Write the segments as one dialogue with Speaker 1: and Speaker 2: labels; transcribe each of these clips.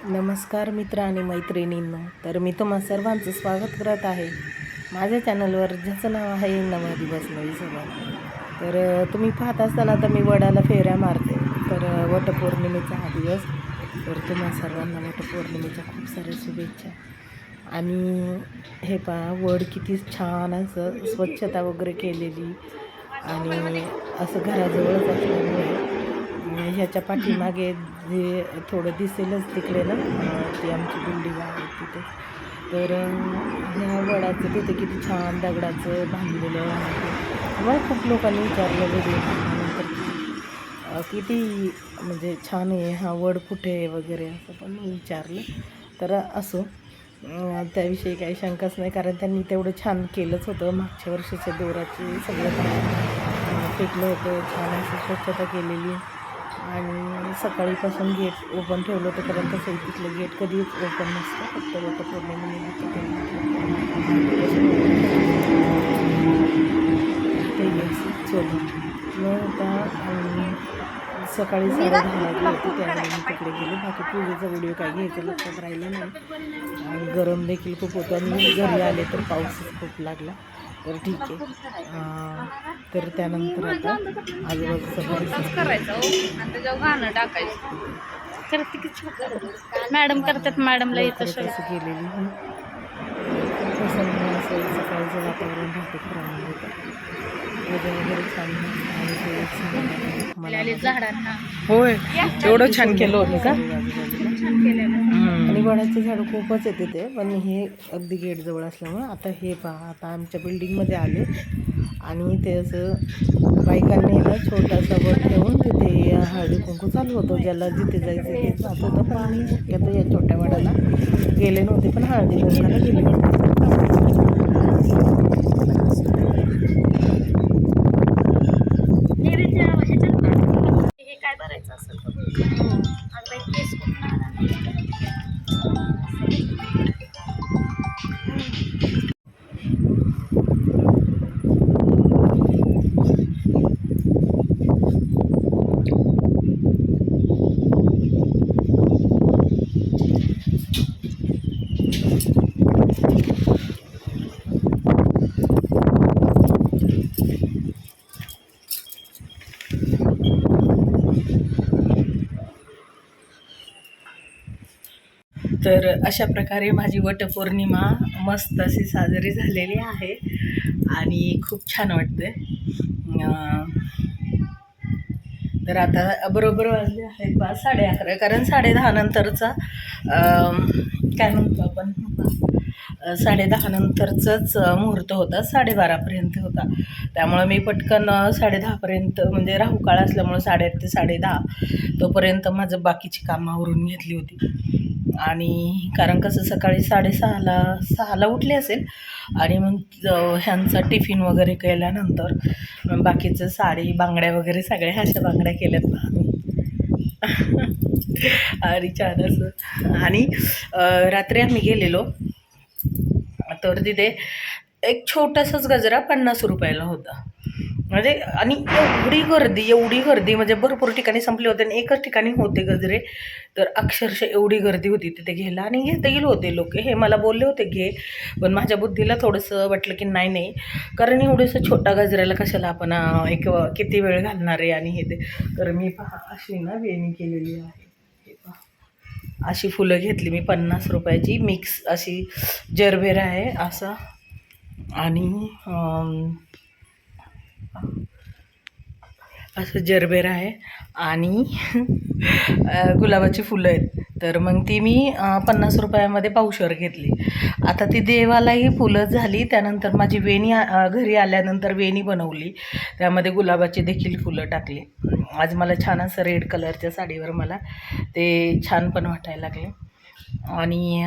Speaker 1: नमस्कार मित्र आणि मैत्रिणींनो. तर मी तुम्हा सर्वांचं स्वागत करत आहे माझ्या चॅनलवर, ज्याचं नाव आहे नवा दिवस नवी सुरुवात. तर तुम्ही पाहत असताना तर मी वडाला फेऱ्या मारते. तर वटपौर्णिमेचा हा दिवस, तर तुम्हा सर्वांना वटपौर्णिमेच्या खूप साऱ्या शुभेच्छा. आणि हे पहा, वड किती छान असं स्वच्छता वगैरे केलेली, आणि असं घराजवळच असल्यामुळे ह्याच्या पाठीमागे जे थोडं दिसेलच तिकडे ना, ती आमची बिल्डिंग आहे तिथे. तर ह्या वडाचं तिथे किती छान दगडाचं बांधलेलं आहे. मला खूप लोकांनी विचारलं व्हिडिओ नंतर किती म्हणजे छान आहे हा वड, कुठे आहे वगैरे असं पण विचारलं. तर असो, त्याविषयी काही शंकाच नाही, कारण त्यांनी तेवढं छान केलंच होतं. मागच्या वर्षीच्या दोराचे सगळं फेकलं होतं, छान अशी स्वच्छता केलेली. आणि सकाळीपासून गेट ओपन ठेवलं होतं, कारण तसं तिथलं गेट कधीच ओपन नसतं, फक्त वटपौर्णिमेनिमित्त ते गेट सोडून. मग आता सकाळी 10:30 वाजले होते, त्यावेळी मी तिकडे गेले. बाकी पूजेचा व्हिडिओ काय घ्यायचं लक्षात राहिलं नाही. आणि गरम देखील खूप होतं, आणि घरी आले तर पाऊसच खूप लागला. तर ठीक आहे. तर त्यानंतर आता आजूबाजूचं
Speaker 2: करायचं आणि त्याच्यावर गाणं टाकायचं. करते की मॅडम करतात, मॅडमला येतं
Speaker 1: असं गेलेली खूप प्रसन्न असं सकाळचं वातावरण राहतं. खरं होतं पूजा वगैरे छान, आणि ते मला
Speaker 2: झाडांना
Speaker 1: होय एवढं छान केलं होतं का.
Speaker 2: छान केलेलं.
Speaker 1: आणि वडाचं झाड खूपच येते ते, पण हे अगदी गेटजवळ असल्यामुळं. आता हे पहा, आता आमच्या बिल्डिंगमध्ये आले, आणि ते असं बायकांनी ना छोटासा वड ठेवून तिथे हळदी कुंकू चालू होतं. ज्याला जिथे जायचं ते जात होतं, पण मी शक्यतो या छोट्या वडाला गेले नव्हते, पण हळदी कुंकाला गेले होते.
Speaker 2: हे काय करायचं असेल
Speaker 1: तर अशा प्रकारे माझी वटपौर्णिमा मस्त अशी साजरी झालेली आहे, आणि खूप छान वाटते. तर आता बरोबर वाजले आहेत 11:30, कारण 10:30 नंतरचा काय म्हणतो आपण, 10:30 नंतरचाच मुहूर्त होता, 12:30पर्यंत होता. त्यामुळं मी पटकन 10:30पर्यंत, म्हणजे राहुकाळ असल्यामुळं 8:30 ते 10:30 तोपर्यंत माझं बाकीची कामं आवरून घेतली होती. आणि कारण कसं सकाळी 6:30ला उठले असेल, आणि मग ह्यांचा टिफिन वगैरे केल्यानंतर बाकीचं साडी, बांगड्या वगैरे सगळ्या अशा बांगड्या केल्यात ना आम्ही. आणि छान असं. आणि रात्री आम्ही गेलेलो, तर तिथे एक छोटासाच गजरा 50 रुपयाला होता. म्हणजे आणि एवढी गर्दी म्हणजे भरपूर ठिकाणी संपले होते, आणि एकच ठिकाणी होते गजरे. तर अक्षरशः एवढी गर्दी होती तिथे घ्यायला, आणि घेतही होते लोक. हे मला बोलले होते घे, पण माझ्या बुद्धीला थोडंसं वाटलं की नाही, कारण एवढंसं छोटा गजऱ्याला कशाला आपण एक किती वेळ घालणार आहे आणि हे ते. तर मी पहा अशी ना वेणी केलेली आहे, हे पहा अशी फुलं घेतली मी 50 रुपयाची, मिक्स अशी जरबेरा आहे असं. आणि असं जरबेरा आहे, आणि गुलाबाची फुलं आहेत. तर मग ती मी 50 रुपयामध्ये पावशर घेतली. आता ती देवालाही फुलं झाली. त्यानंतर माझी वेणी घरी आल्यानंतर वेणी बनवली, त्यामध्ये गुलाबाची देखील फुलं टाकली. आज मला छान असं रेड कलरच्या साडीवर मला ते छान पण वाटायला लागले. आणि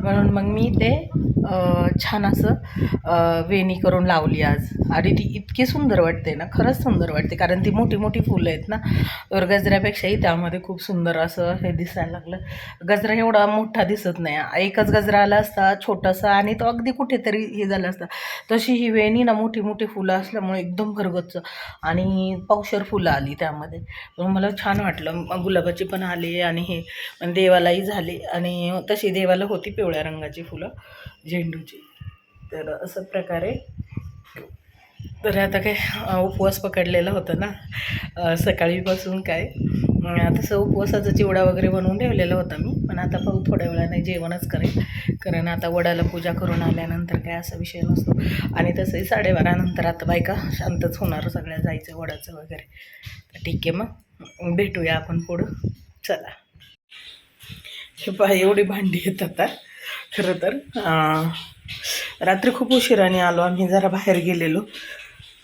Speaker 1: म्हणून मग मी ते छान असं वेणी करून लावली आज. आणि ती इतकी सुंदर वाटते ना, खरंच सुंदर वाटते, कारण ती मोठी मोठी फुलं आहेत ना, तर गजऱ्यापेक्षाही त्यामध्ये खूप सुंदर असं हे दिसायला लागलं. गजरा एवढा मोठा दिसत नाही, एकच गजरा आला असता छोटासा आणि तो अगदी कुठेतरी हे झाला असता. तशी ही वेणी ना मोठी मोठी फुलं असल्यामुळे एकदम भरगच्च आणि पावशर फुलं आली त्यामध्ये. मग मला छान वाटलं. गुलाबाची पण आली आणि हे देवालाही झाली, आणि तशी देवाला होती पिवळ्या रंगाची फुलं झेंडूची. तर असं प्रकारे, तर आता काय उपवास पकडलेला होता ना सकाळीपासून, काय तसं उपवासाचा चिवडा वगैरे बनवून ठेवलेला होता मी. पण आता पाहू थोड्या वेळाने जेवणच करेल, कारण आता वडाला पूजा करून आल्यानंतर काय असा विषय नसतो. आणि तसंही 12:30 नंतर आता बायका शांतच होणार सगळ्या, जायचं वडाचं वगैरे. तर ठीक आहे, मग भेटूया आपण पुढं. चला, हे पहा एवढी भांडी येत आता. खरं तर रात्री खूप उशिराने आलो आम्ही, जरा बाहेर गेलेलो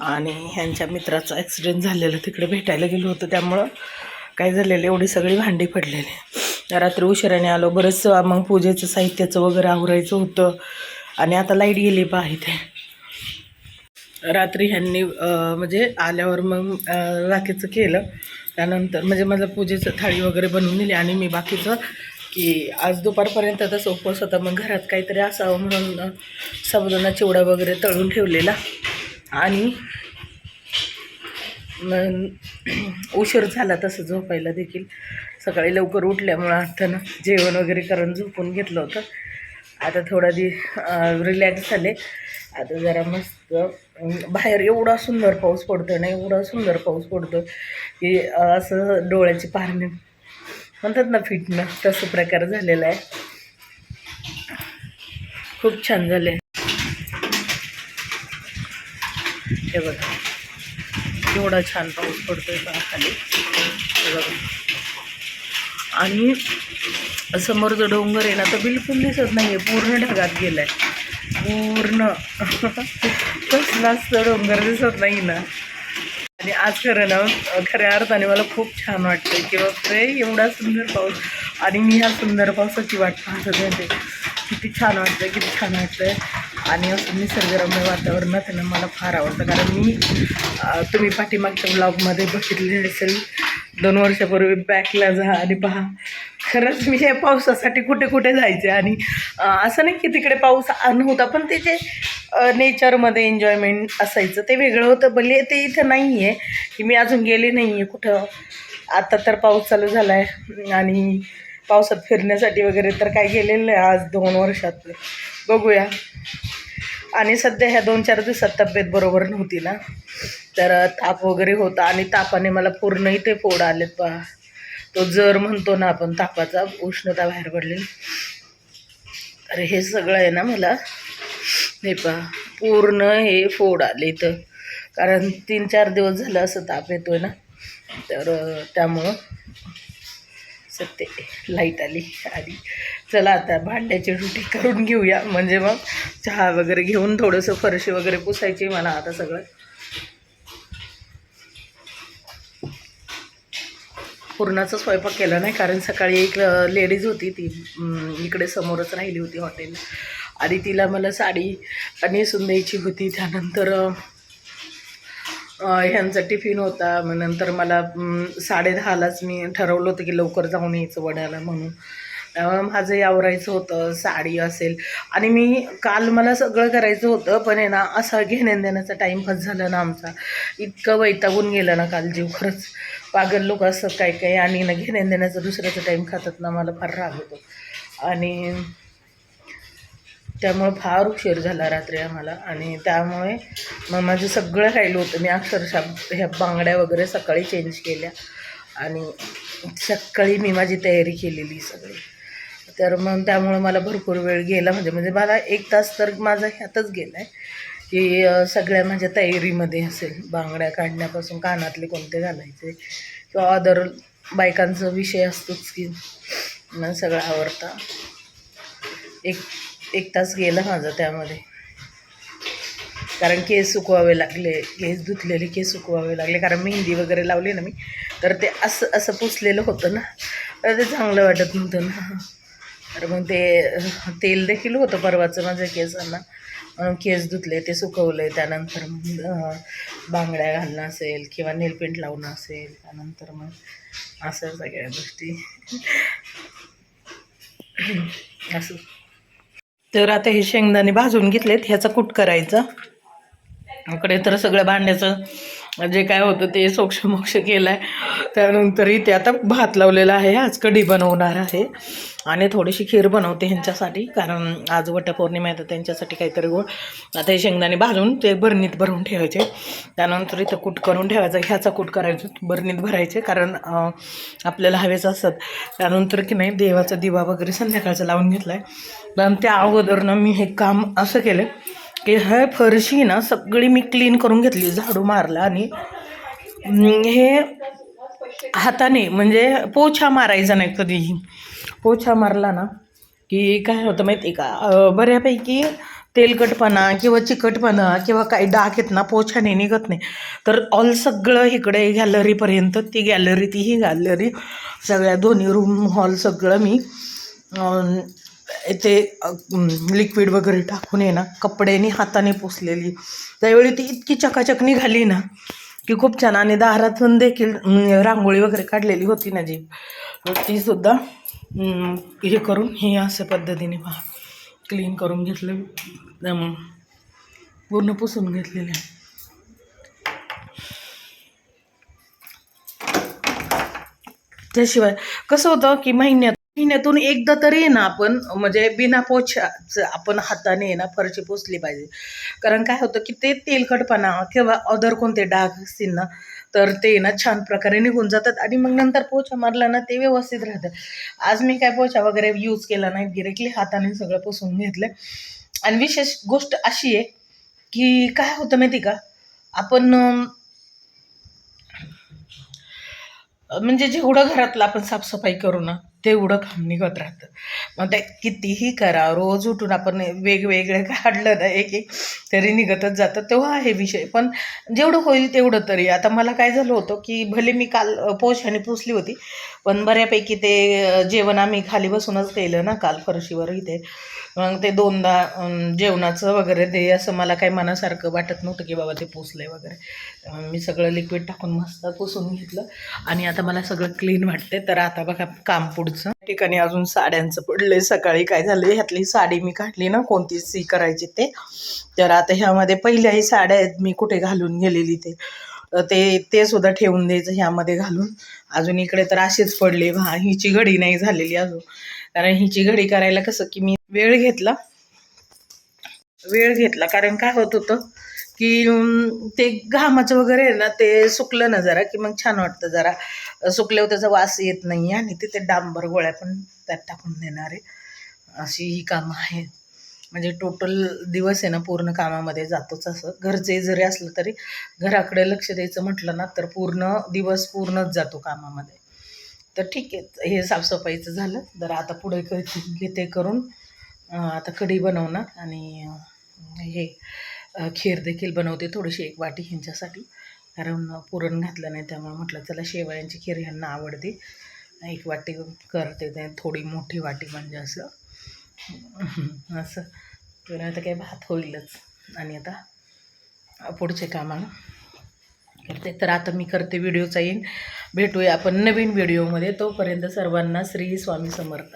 Speaker 1: आणि ह्यांच्या मित्राचा ॲक्सिडेंट झालेला, तिकडे भेटायला गेलो होतो. त्यामुळं काय झालेलं, एवढी सगळी भांडी पडलेली. रात्री उशिराने आलो, बरंच मग पूजेचं साहित्याचं वगैरे आवरायचं होतं. आणि आता लाईट गेली पहा इथे. रात्री ह्यांनी म्हणजे आल्यावर मग बाकीचं केलं. त्यानंतर म्हणजे माझं पूजेचं थाळी वगैरे बनवून दिली, आणि मी बाकीचं की आज दुपारपर्यंत तसं उपवास होता, मग घरात काहीतरी असावं म्हणून साबुदाणा चिवडा वगैरे तळून ठेवलेला. आणि मग उशीर झाला तसं झोपायला देखील. सकाळी लवकर उठल्यामुळं आता जेवण वगैरे करून झोपून घेतलं होतं. आता थोडा रिलॅक्स झाले. आता जरा मस्त बाहेर एवढा सुंदर पाऊस पडतो ना, एवढा सुंदर पाऊस पडतो की असं डोळ्याची पारणे म्हणतात ना फिटणं, तसं प्रकार झालेला आहे. खूप छान झाले. हे बघा एवढा छान पाऊस पडतोय बघा खाली, हे बघा. आणि समोर जो डोंगर आहे ना, तो बिलकुल दिसत नाही आहे, पूर्ण ढगात गेला आहे पूर्ण. कसलाच तो डोंगर दिसत नाही ना. आणि आज खरं ना, खऱ्या अर्थाने मला खूप छान वाटतं की बापरे एवढा सुंदर पाऊस, आणि मी ह्या सुंदर पावसाची वाट पाहत होते. किती छान वाटतं, किती छान वाटतं. आणि असं निसर्गरम्य वातावरणात ना मला फार आवडतं. कारण मी तुम्ही पाठीमागच्या ब्लॉगमध्ये बघितले असेल, 2 वर्षापूर्वी बॅकला जा आणि पहा, खरंच मी हे पावसासाठी कुठे कुठे जायचे. आणि असं नाही की तिकडे पाऊस नव्हता, पण ते जे नेचरमध्ये एन्जॉयमेंट असायचं ते वेगळं होतं. भले ते इथं नाही आहे, की मी अजून गेले नाही आहे कुठं. आता तर पाऊस चालू झाला आहे, आणि पावसात फिरण्यासाठी वगैरे तर काय गेलेलं नाही आज 2 वर्षात. बघूया. आणि सध्या ह्या 2-4 दिवसात तब्येत बरोबर नव्हती ना, तर ताप वगैरे होता, आणि तापाने मला पूर्ण इथे फोड आलेत पहा. तो जर म्हणतो ना आपण तापाचा, उष्णता बाहेर पडलेली. अरे हे सगळं आहे ना मला, हे पहा पूर्ण हे फोड आले इथं, कारण 3-4 दिवस झालं असं ताप येतोय ना. तर त्यामुळं सत्य लाईट आली. आणि चला आता भांड्याची ड्युटी करून घेऊया, म्हणजे मग चहा वगैरे घेऊन थोडंसं फरशी वगैरे पुसायची मला आता सगळं. पूर्णाचा स्वयंपाक केला नाही, कारण सकाळी एक लेडीज होती, ती इकडे समोरच राहिली होती हॉटेल, आणि तिला मला साडी नेसून द्यायची होती. त्यानंतर ह्यांचा टिफिन होता. मग नंतर मला 10:30लाच मी ठरवलं होतं की लवकर जाऊन यायचं वड्याला म्हणून. माझंही आवरायचं होतं, साडी असेल. आणि मी काल मला सगळं करायचं होतं, पण आहे ना असा घेण्या देण्याचा टाईमपास झाला ना आमचा, इतकं वैतागून गेलं ना काल जीव. खरंच पागल लोक असतात काय काय, आणि ना घेण्या देण्याचा दुसऱ्याचा टाईम खातात ना, मला फार राग होतो. आणि त्यामुळे फार उशीर झाला रात्री आम्हाला. आणि त्यामुळे मग माझं सगळं राहिलं होतं. मी अक्षरशः ह्या बांगड्या वगैरे सकाळी चेंज केल्या, आणि सकाळी मी माझी तयारी केलेली सगळी. तर मग त्यामुळं मला भरपूर वेळ गेला, म्हणजे मला 1 तास तर माझा ह्यातच गेला आहे की सगळ्या माझ्या तयारीमध्ये असेल, बांगड्या काढण्यापासून कानातले कोणते घालायचे किंवा अदर बायकांचा विषय असतोच की मग सगळं आवडता. एक तास गेला माझा त्यामध्ये, कारण केस सुकवावे लागले, केस धुतलेले केस सुकवावे लागले, कारण मेहंदी वगैरे लावली ना मी, तर ते असं पुसलेलं होतं ना, तर ते चांगलं वाटत नव्हतं ना. तर मग ते तेल देखील होतं परवाचं माझ्या केसांना, म्हणून केस धुतले, ते सुकवले. त्यानंतर मग बांगड्या घालणं असेल किंवा नेलपेंट लावणं असेल, त्यानंतर मग असं सगळ्या गोष्टी असं. तर आता हे शेंगदाणे भाजून घेतलेत, ह्याचा कूट करायचा. इकडे तर सगळं भांड्याचं जे काय होतं ते सोक्षमोक्ष केलं आहे. त्यानंतर इथे आता भात लावलेला आहे. आज कढी बनवणार आहे आणि थोडीशी खीर बनवते ह्यांच्यासाठी, कारण आज वटपौर्णिमा आहे तर त्यांच्यासाठी काहीतरी गोड. आता हे शेंगदाणे भाजून ते बरणीत भरून ठेवायचे. त्यानंतर इथं कूट करून ठेवायचा. ह्याचा कूट करायचा, बरणीत भरायचे, कारण आपल्याला हवेच असतात. त्यानंतर की नाही देवाचा दिवा वगैरे संध्याकाळचा लावून घेतला आहे. पण त्या अगोदरनं मी हे काम असं केलं की हे फरशी ना सगळी मी क्लीन करून घेतली, झाडू मारला आणि हे हाताने म्हणजे पोछा मारायचा नाही कधीही. पोछा मारला ना की काय होतं माहिती का, बऱ्यापैकी तेलकटपणा किंवा चिकटपणा किंवा काही डाग आहेत ना पोछाने निघत नाही. तर ऑल सगळं इकडे गॅलरीपर्यंत, ती गॅलरी ती ही गॅलरी, सगळ्या दोन्ही रूम हॉल सगळं मी ते लिक्विड वगैरे टाकून आहे ना कपड्याने हाताने पुसलेली. त्यावेळी ती इतकी चकाचक निघाली ना की खूप छान. आणि दारातून देखील रांगोळी वगैरे काढलेली होती ना जी, तर तीसुद्धा हे करून हे अशा पद्धतीने पहा क्लीन करून घेतलं, पूर्ण पुसून घेतलेलं आहे. त्याशिवाय कसं होतं की महिन्यातून एकदा तरी आहे ना आपण म्हणजे बिना पोछाच आपण हाताने आहे ना फरशी पुसली पाहिजे. कारण काय होतं की ते तेलकटपणा किंवा अदर कोणते डाग असतील ना तर ते ना छान प्रकारे निघून जातात आणि मग नंतर पोछा मारला ना ते व्यवस्थित राहतं. आज मी काय पोछा वगैरे यूज केला नाही, डिरेक्टली हाताने सगळं पुसून घेतलं. आणि विशेष गोष्ट अशी आहे की काय होतं माहिती का, आपण म्हणजे जेवढं घरातलं आपण साफसफाई करू ना तेवढं काम निघत राहतं. मग ते कितीही करा, रोज उठून आपण वेगवेगळं काढलं ना एक एक तरी निघतच जातं. तेव्हा आहे विषय, पण जेवढं होईल तेवढं तरी. आता मला काय झालं होतं की भले मी काल पोछाने पुसली होती, पण बऱ्यापैकी ते जेवण आम्ही खाली बसूनच केलं ना काल फरशीवर इथे. मग ते दोनदा जेवणाचं वगैरे ते असं मला काही मनासारखं वाटत नव्हतं की बाबा ते पुसलंय वगैरे. मी सगळं लिक्विड टाकून मस्त पुसून घेतलं आणि आता मला सगळं क्लीन वाटते. तर आता बघा काम पुढचं ठिकाणी अजून साड्यांचं पडले. सकाळी काय झालं, ह्यातली साडी मी काढली ना कोणती सी करायची ते, तर आता ह्यामध्ये पहिल्याही साड्या आहेत मी कुठे घालून गेलेली ते सुद्धा ठेवून द्यायचं ह्यामध्ये घालून. अजून इकडे तर अशीच पडली, हिची घडी नाही झालेली अजून, कारण हिची घडी करायला कसं की मी वेळ घेतला कारण काय होत होतं की ते घामाचं वगैरे आहे ना ते सुकलं ना जरा की मग छान वाटतं. जरा सुकल्यावर त्याचा वास येत नाही आणि तिथे डांबर गोळ्या पण त्यात टाकून देणार आहे. अशी ही कामं आहेत. म्हणजे टोटल दिवस आहे ना पूर्ण कामामध्ये जातोच. असं घरचे जरी असलं तरी घराकडे लक्ष द्यायचं म्हटलं ना तर पूर्ण दिवस पूर्णच जातो कामामध्ये. तर ठीक आहे, हे साफसफाईचं झालं. तर आता पुढे घेते करून आता कढी बनवणार आणि हे खीर देखील बनवते थोडीशी, एक वाटी ह्यांच्यासाठी, कारण पुरण घातलं नाही त्यामुळे म्हटलं चला शेवयांची खीर ह्यांना आवडते, एक वाटी करते. ते थोडी मोठी वाटी म्हणजे असं असं. तर आता काही भात होईलच आणि आता पुढचे कामाला करते. तर आता मी करते व्हिडिओचा येईन. भेटूया आपण नवीन व्हिडिओमध्ये. तोपर्यंत सर्वांना श्री स्वामी समर्थ.